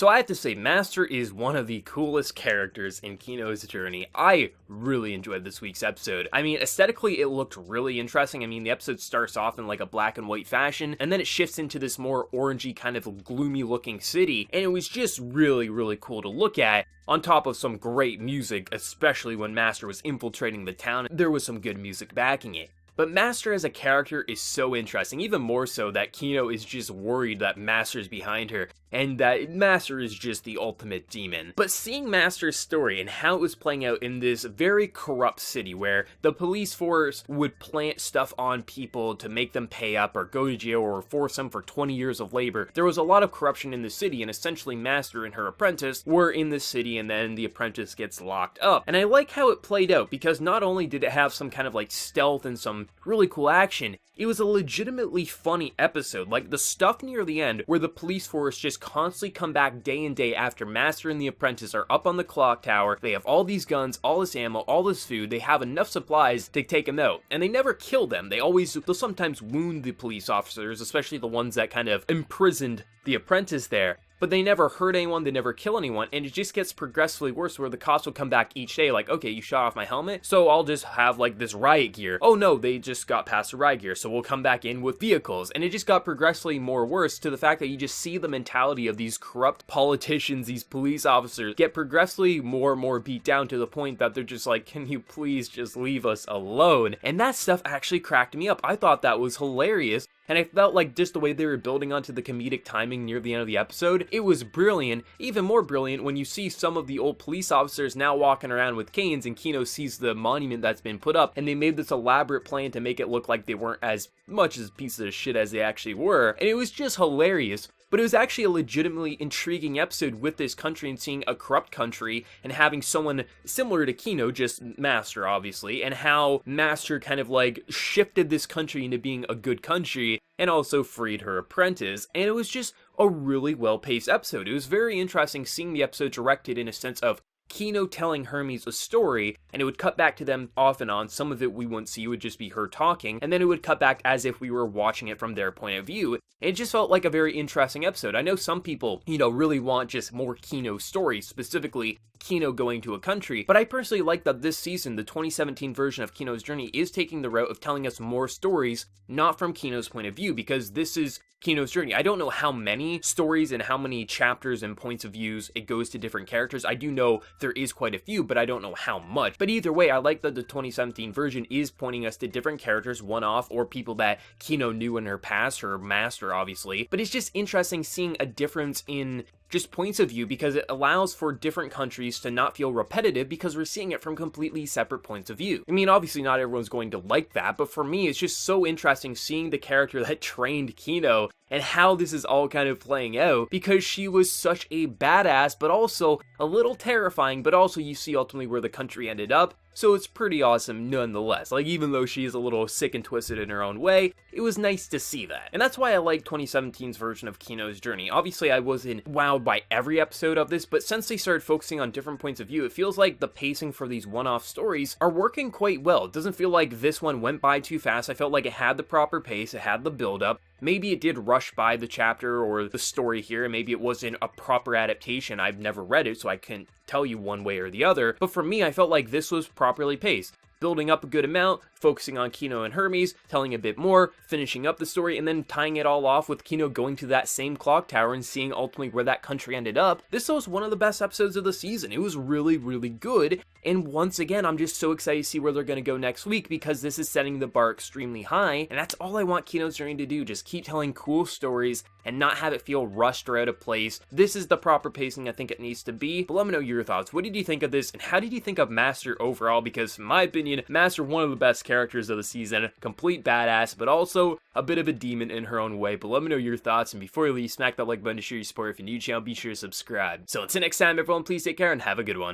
So I have to say, Master is one of the coolest characters in Kino's journey. I really enjoyed this week's episode. I mean, aesthetically, it looked really interesting. I mean, the episode starts off in like a black and white fashion, and then it shifts into this more orangey kind of gloomy looking city, and it was just really, really cool to look at. On top of some great music, especially when Master was infiltrating the town, there was some good music backing it. But Master as a character is so interesting, even more so that Kino is just worried that Master's behind her, and that Master is just the ultimate demon. But seeing Master's story and how it was playing out in this very corrupt city where the police force would plant stuff on people to make them pay up or go to jail or force them for 20 years of labor, there was a lot of corruption in the city, and essentially Master and her apprentice were in the city, and then the apprentice gets locked up. And I like how it played out, because not only did it have some kind of like stealth and some really cool action, it was a legitimately funny episode. Like the stuff near the end where the police force just constantly come back day and day after Master and the apprentice are up on the clock tower. They have all these guns, all this ammo, all this food. They have enough supplies to take them out, and they never kill them. They'll sometimes wound the police officers, especially the ones that kind of imprisoned the apprentice there. But they never hurt anyone, they never kill anyone, and it just gets progressively worse where the cops will come back each day like, okay, you shot off my helmet, so I'll just have like this riot gear. Oh no, they just got past the riot gear, so we'll come back in with vehicles. And it just got progressively more worse to the fact that you just see the mentality of these corrupt politicians, these police officers, get progressively more and more beat down to the point that they're just like, can you please just leave us alone? And that stuff actually cracked me up. I thought that was hilarious. And I felt like just the way they were building onto the comedic timing near the end of the episode, it was brilliant. Even more brilliant when you see some of the old police officers now walking around with canes, and Kino sees the monument that's been put up, and they made this elaborate plan to make it look like they weren't as much as pieces of shit as they actually were. And it was just hilarious. But it was actually a legitimately intriguing episode with this country and seeing a corrupt country and having someone similar to Kino, just Master obviously, and how Master kind of like shifted this country into being a good country and also freed her apprentice. And it was just a really well-paced episode. It was very interesting seeing the episode directed in a sense of Kino telling Hermes a story, and it would cut back to them off and on. Some of it we wouldn't see, it would just be her talking, and then it would cut back as if we were watching it from their point of view. And it just felt like a very interesting episode. I know some people, really want just more Kino stories, specifically Kino going to a country, but I personally like that this season, the 2017 version of Kino's journey, is taking the route of telling us more stories, not from Kino's point of view, because this is Kino's journey. I don't know how many stories and how many chapters and points of views it goes to different characters. I do know there is quite a few, but I don't know how much. But either way, I like that the 2017 version is pointing us to different characters, one-off, or people that Kino knew in her past, her master, obviously. But it's just interesting seeing a difference in just points of view, because it allows for different countries to not feel repetitive because we're seeing it from completely separate points of view. I mean, obviously not everyone's going to like that, but for me, it's just so interesting seeing the character that trained Kino and how this is all kind of playing out, because she was such a badass, but also a little terrifying, but also you see ultimately where the country ended up. So it's pretty awesome nonetheless. Like, even though she is a little sick and twisted in her own way, it was nice to see that. And that's why I like 2017's version of Kino's journey. Obviously, I wasn't wowed by every episode of this, but since they started focusing on different points of view, it feels like the pacing for these one-off stories are working quite well. It doesn't feel like this one went by too fast. I felt like it had the proper pace, it had the build-up. Maybe it did rush by the chapter or the story here, and maybe it wasn't a proper adaptation. I've never read it, so I can't tell you one way or the other. But for me, I felt like this was properly paced. Building up a good amount, focusing on Kino and Hermes, telling a bit more, finishing up the story, and then tying it all off with Kino going to that same clock tower and seeing ultimately where that country ended up. This was one of the best episodes of the season. It was really, really good. And once again, I'm just so excited to see where they're going to go next week, because this is setting the bar extremely high. And that's all I want Kino's journey to do. Just keep telling cool stories and not have it feel rushed or out of place. This is the proper pacing I think it needs to be. But let me know your thoughts. What did you think of this? And how did you think of Master overall? Because in my opinion, Master, one of the best characters of the season. Complete badass, but also a bit of a demon in her own way. But let me know your thoughts. And before you leave, smack that like button to show your support. If you're new to the channel, be sure to subscribe. So until next time, everyone, please take care and have a good one.